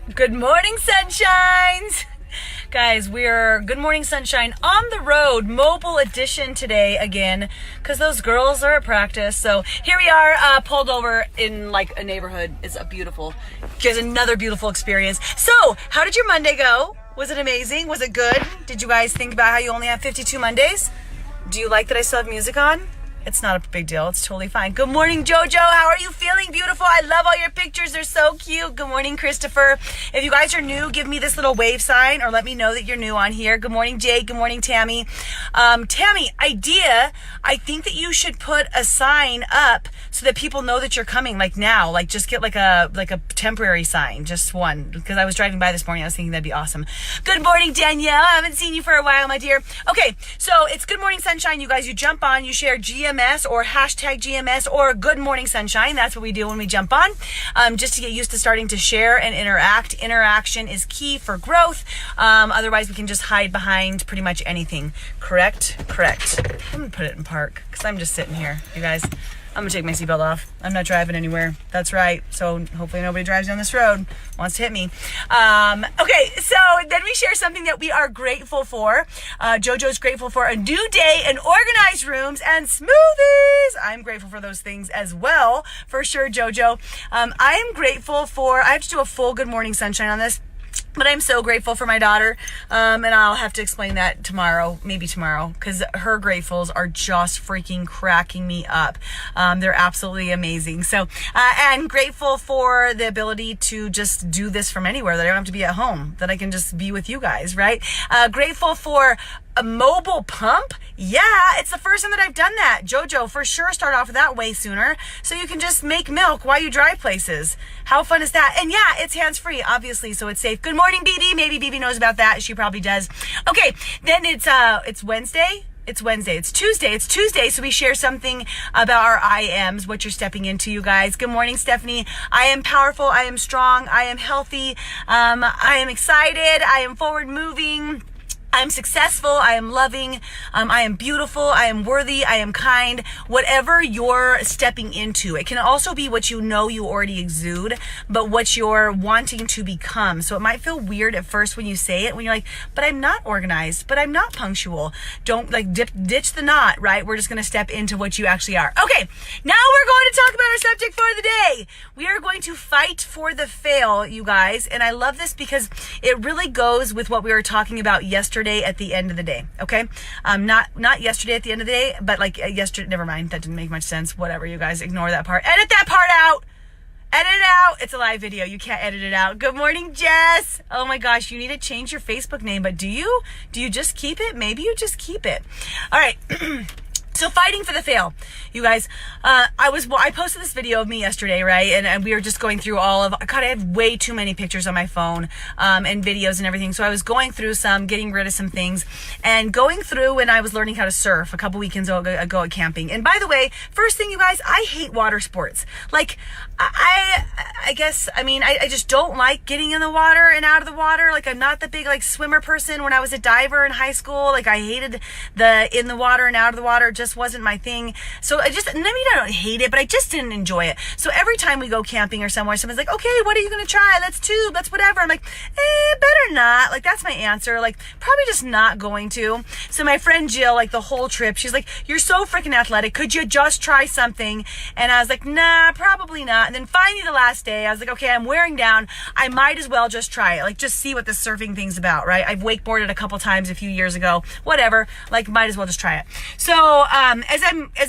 Good morning, sunshines! Guys, we're Good Morning Sunshine on the road, mobile edition today again, because those girls are at practice. So here we are, pulled over in like a neighborhood. It's a beautiful, here's another beautiful experience. So, how did your Monday go? Was it amazing? Was it good? Did you guys think about how you only have 52 Mondays? Do you like that I still have music on? It's not a big deal. It's totally fine. Good morning, Jojo. How are you feeling? Beautiful. I love all your pictures. They're so cute. Good morning, Christopher. If you guys are new, give me this little wave sign or let me know that you're new on here. Good morning, Jake. Good morning, Tammy. Tammy, idea. I think that you should put a sign up so that people know that you're coming, like now. Like just get like a temporary sign, just one. Because I was driving by this morning. I was thinking that'd be awesome. Good morning, Danielle. I haven't seen you for a while, my dear. Okay, so it's Good Morning Sunshine, you guys. You jump on, you share GMS or hashtag GMS or Good Morning Sunshine. That's what we do when we jump on, just to get used to starting to share and interact. Interaction is key for growth. Otherwise, we can just hide behind pretty much anything. Correct? Correct. I'm going to put it in park because I'm just sitting here, you guys. I'm gonna take my seatbelt off. I'm not driving anywhere. That's right. So hopefully nobody drives down this road, wants to hit me. Okay, so then we share something that we are grateful for. Jojo's grateful for a new day and organized rooms and smoothies. I'm grateful for those things as well, for sure, Jojo. I am grateful for, I have to do a full Good Morning Sunshine on this. But I'm so grateful for my daughter, and I'll have to explain that tomorrow, maybe tomorrow, because her gratefuls are just freaking cracking me up. They're absolutely amazing. So, and grateful for the ability to just do this from anywhere, that I don't have to be at home, that I can just be with you guys, right? Grateful for a mobile pump. Yeah, it's the first time that I've done that. Jojo, for sure, start off with that way sooner. So you can just make milk while you drive places. How fun is that? And yeah, it's hands-free, obviously, so it's safe. Good morning, BB. Maybe BB knows about that. She probably does. Okay, then it's Wednesday. It's Wednesday. It's Tuesday. It's Tuesday. So we share something about our I ams, what you're stepping into, you guys. Good morning, Stephanie. I am powerful. I am strong. I am healthy. I am excited. I am forward moving. I am successful, I am loving, I am beautiful, I am worthy, I am kind. Whatever you're stepping into, it can also be what you know you already exude, but what you're wanting to become. So it might feel weird at first when you say it, when you're like, but I'm not organized, but I'm not punctual. Don't ditch the knot, right? We're just going to step into what you actually are. Okay, now we're going to talk about our subject for the day. We are going to fight for the fail, you guys. And I love this because it really goes with what we were talking about yesterday at the end of the day. Okay, not yesterday at the end of the day, but like yesterday. Never mind, that didn't make much sense. Whatever, you guys, ignore that part. Edit that part out. Edit it out. It's a live video. You can't edit it out. Good morning, Jess. Oh my gosh, you need to change your Facebook name, but do you just keep it? Maybe you just keep it. All right. So fighting for the fail, you guys. I posted this video of me yesterday, right? And we were just going through all of, God, I had way too many pictures on my phone, and videos and everything. So I was going through some, getting rid of some things, and going through when I was learning how to surf a couple weekends ago at camping. And by the way, first thing, you guys, I hate water sports. Like, I guess, I mean, I just don't like getting in the water and out of the water. Like, I'm not the big, like, swimmer person. When I was a diver in high school, like, I hated the in the water and out of the water. Just wasn't my thing. So I don't hate it, but I just didn't enjoy it. So every time we go camping or somewhere, someone's like, okay, what are you going to try? Let's tube, let's whatever. I'm like, better not. Like, that's my answer. Like, probably just not going to. So my friend Jill, like the whole trip, she's like, you're so freaking athletic. Could you just try something? And I was like, nah, probably not. And then finally the last day, I was like, okay, I'm wearing down. I might as well just try it. Like, just see what this surfing thing's about, right? I've wakeboarded a couple times a few years ago, whatever. Like, might as well just try it. So, as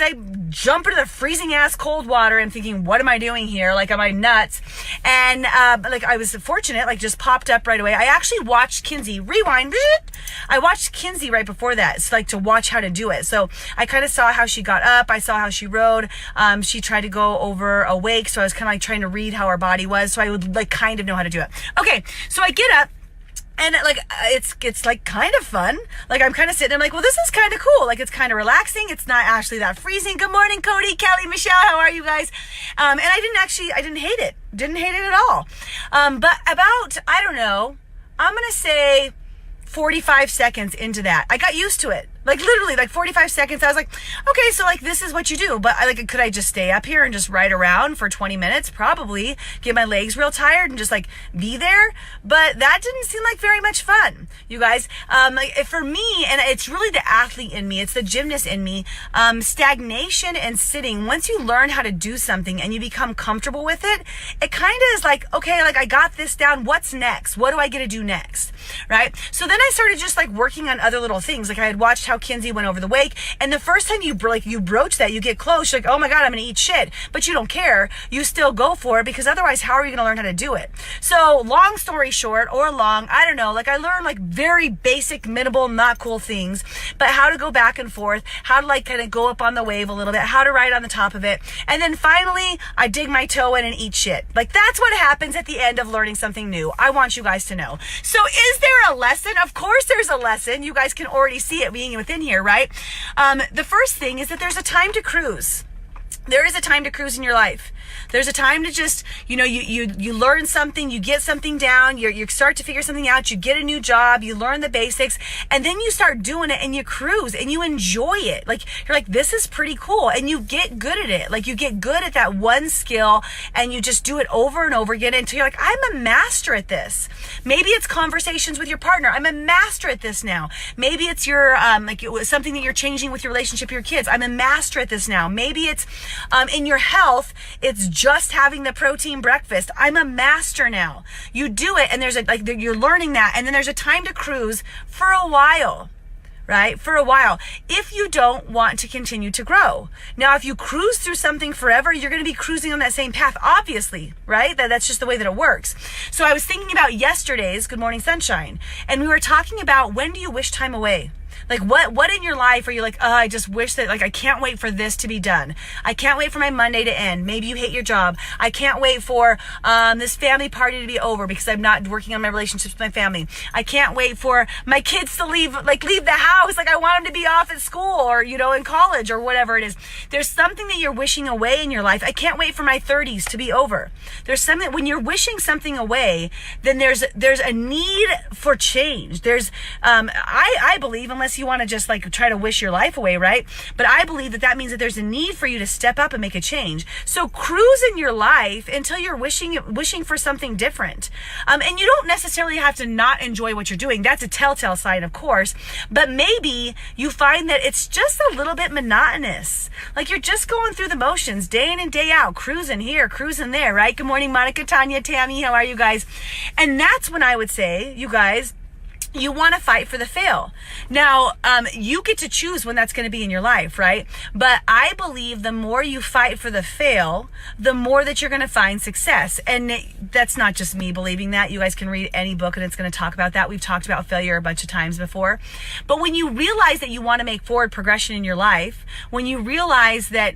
I jump into the freezing ass cold water, I'm thinking, what am I doing here? Like, am I nuts? And like, I was fortunate, like, just popped up right away. I actually watched Kinsey rewind. I watched Kinsey right before that. It's like to watch how to do it. So I kind of saw how she got up. I saw how she rode. She tried to go over a wake. So I was kind of like trying to read how her body was. So I would like kind of know how to do it. Okay. So I get up. And like, it's like kind of fun. Like, I'm kind of sitting there, I'm like, well, this is kind of cool. Like, it's kind of relaxing. It's not actually that freezing. Good morning, Cody, Kelly, Michelle. How are you guys? And I didn't hate it. Didn't hate it at all. But about, I don't know, I'm going to say 45 seconds into that, I got used to it. Like literally like 45 seconds. I was like, okay, so like this is what you do. But could I just stay up here and just ride around for 20 minutes? Probably. Get my legs real tired and just like be there. But that didn't seem like very much fun, you guys. Like for me, and it's really the athlete in me, it's the gymnast in me, stagnation and sitting, once you learn how to do something and you become comfortable with it, it kind of is like, okay, like I got this down. What's next? What do I get to do next? Right? So then I started just like working on other little things. Like I had watched how Kinsey went over the wake, and the first time you broach that, you get close, you're like, oh my God, I'm gonna eat shit. But you don't care. You still go for it, because otherwise how are you gonna learn how to do it? So long story short, or long, I don't know, like I learned like very basic, minimal, not cool things, but how to go back and forth, how to like kind of go up on the wave a little bit, how to ride on the top of it. And then finally I dig my toe in and eat shit. Like that's what happens at the end of learning something new. I want you guys to know. So is there a lesson? Of course there's a lesson. You guys can already see it being within here, right? The first thing is that there's a time to cruise. There is a time to cruise in your life. There's a time to just, you learn something, you get something down, you start to figure something out, you get a new job, you learn the basics, and then you start doing it and you cruise and you enjoy it. Like, you're like, this is pretty cool. And you get good at it. Like, you get good at that one skill and you just do it over and over again until you're like, I'm a master at this. Maybe it's conversations with your partner. I'm a master at this now. Maybe it's your, something that you're changing with your relationship with your kids. I'm a master at this now. Maybe it's, in your health, it's just having the protein breakfast. I'm a master now. You do it, and you're learning that, and then there's a time to cruise for a while, right? For a while, if you don't want to continue to grow. Now, if you cruise through something forever, you're going to be cruising on that same path, obviously, right? That's just the way that it works. So I was thinking about yesterday's Good Morning Sunshine, and we were talking about, when do you wish time away? Like what in your life are you like, oh, I just wish that, like, I can't wait for this to be done. I can't wait for my Monday to end. Maybe you hate your job. I can't wait for this family party to be over because I'm not working on my relationships with my family. I can't wait for my kids to leave the house. Like, I want them to be off at school or, in college or whatever it is. There's something that you're wishing away in your life. I can't wait for my 30s to be over. There's something, when you're wishing something away, then there's a need for change. There's, I believe, unless you want to just like try to wish your life away, right? But I believe that means that there's a need for you to step up and make a change. So cruise in your life until you're wishing for something different. And you don't necessarily have to not enjoy what you're doing. That's a telltale sign, of course. But maybe you find that it's just a little bit monotonous. Like, you're just going through the motions day in and day out, cruising here, cruising there, right? Good morning, Monica, Tanya, Tammy. How are you guys? And that's when I would say, you guys, you want to fight for the fail. Now, you get to choose when that's going to be in your life, right? But I believe the more you fight for the fail, the more that you're going to find success. And that's not just me believing that. You guys can read any book and it's going to talk about that. We've talked about failure a bunch of times before. But when you realize that you want to make forward progression in your life, when you realize that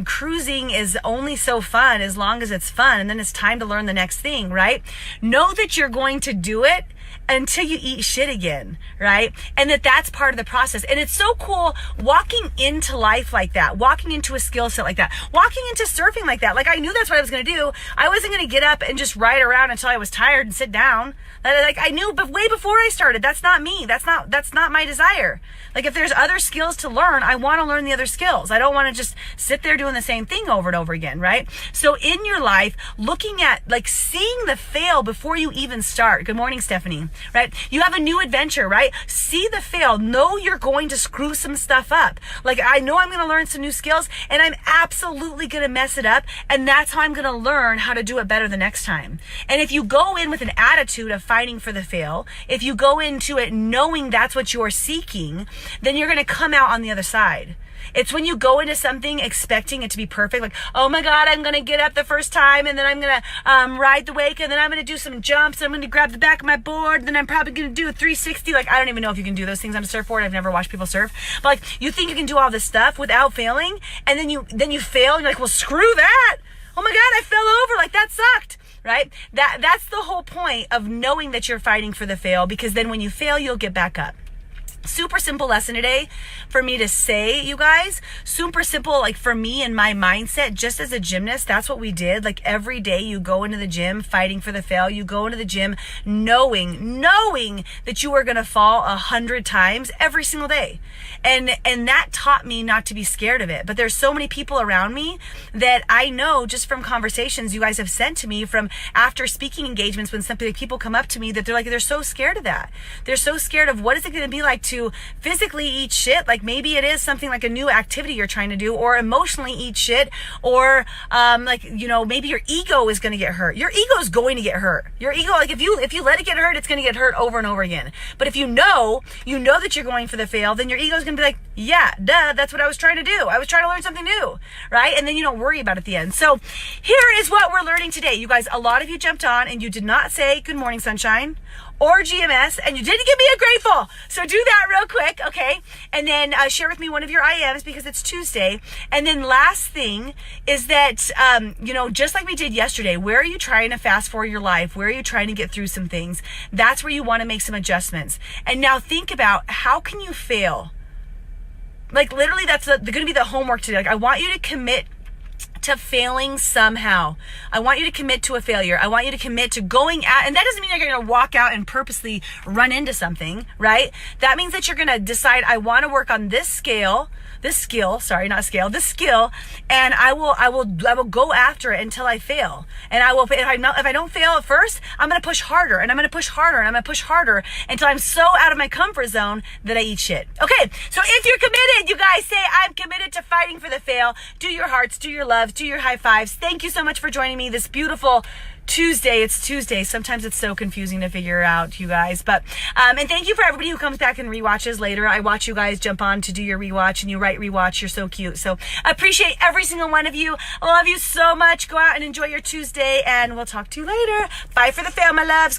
cruising is only so fun as long as it's fun, and then it's time to learn the next thing, right? Know that you're going to do it until you eat shit again, right? And that's part of the process. And it's so cool walking into life like that, walking into a skill set like that, walking into surfing like that. Like, I knew that's what I was going to do. I wasn't going to get up and just ride around until I was tired and sit down. Like, I knew, but way before I started, that's not me. That's not my desire. Like, if there's other skills to learn, I want to learn the other skills. I don't want to just sit there doing the same thing over and over again, right? So in your life, looking at, like, seeing the fail before you even start. Good morning, Stephanie, right? You have a new adventure, right? See the fail. Know you're going to screw some stuff up. Like, I know I'm going to learn some new skills and I'm absolutely going to mess it up. And that's how I'm going to learn how to do it better the next time. And if you go in with an attitude of fighting for the fail, if you go into it knowing that's what you're seeking, then you're going to come out on the other side. It's when you go into something expecting it to be perfect, like, oh my God, I'm going to get up the first time and then I'm going to ride the wake and then I'm going to do some jumps and I'm going to grab the back of my board and then I'm probably going to do a 360. Like, I don't even know if you can do those things on a surfboard. I've never watched people surf. But like, you think you can do all this stuff without failing, and then you fail and you're like, well, screw that. Oh my God, I fell over. Like, that sucked. Right? That's the whole point of knowing that you're fighting for the fail, because then when you fail, you'll get back up. Super simple lesson today for me to say, you guys. Super simple, like for me and my mindset, just as a gymnast, that's what we did. Like every day you go into the gym fighting for the fail. You go into the gym knowing that you are going to fall 100 times every single day. And that taught me not to be scared of it. But there's so many people around me that I know just from conversations you guys have sent to me from after speaking engagements, when some people come up to me that they're so scared of that. They're so scared of what is it going to be like to physically eat shit. Like maybe it is something like a new activity you're trying to do, or emotionally eat shit, or maybe your ego is going to get hurt. Your ego is going to get hurt. Your ego, like if you let it get hurt, it's going to get hurt over and over again. But if you know that you're going for the fail, then your ego is going to be like, yeah, duh, that's what I was trying to do. I was trying to learn something new, right? And then you don't worry about it at the end. So here is what we're learning today. You guys, a lot of you jumped on and you did not say good morning, sunshine, or GMS, and you didn't give me a grateful. So do that real quick, okay? And then share with me one of your IMs because it's Tuesday. And then last thing is that, just like we did yesterday, where are you trying to fast forward your life? Where are you trying to get through some things? That's where you want to make some adjustments. And now think about, how can you fail? Like literally that's going to be the homework today. Like I want you to commit to failing somehow. I want you to commit to a failure. I want you to commit to going out, and that doesn't mean you're going to walk out and purposely run into something, right? That means that you're going to decide, I want to work on this skill, and I will go after it until I fail. And if I don't fail at first, I'm going to push harder, and I'm going to push harder, and I'm going to push harder until I'm so out of my comfort zone that I eat shit. Okay, so if you're committed, you guys say, I'm committed to fighting for the fail. Do your hearts, do your loves, do your high fives. Thank you so much for joining me this beautiful Tuesday. It's Tuesday. Sometimes it's so confusing to figure out, you guys. But and thank you for everybody who comes back and rewatches later. I watch you guys jump on to do your rewatch, and you write rewatch. You're so cute. So I appreciate every single one of you. I love you so much. Go out and enjoy your Tuesday, and we'll talk to you later. Bye for the fail, my loves.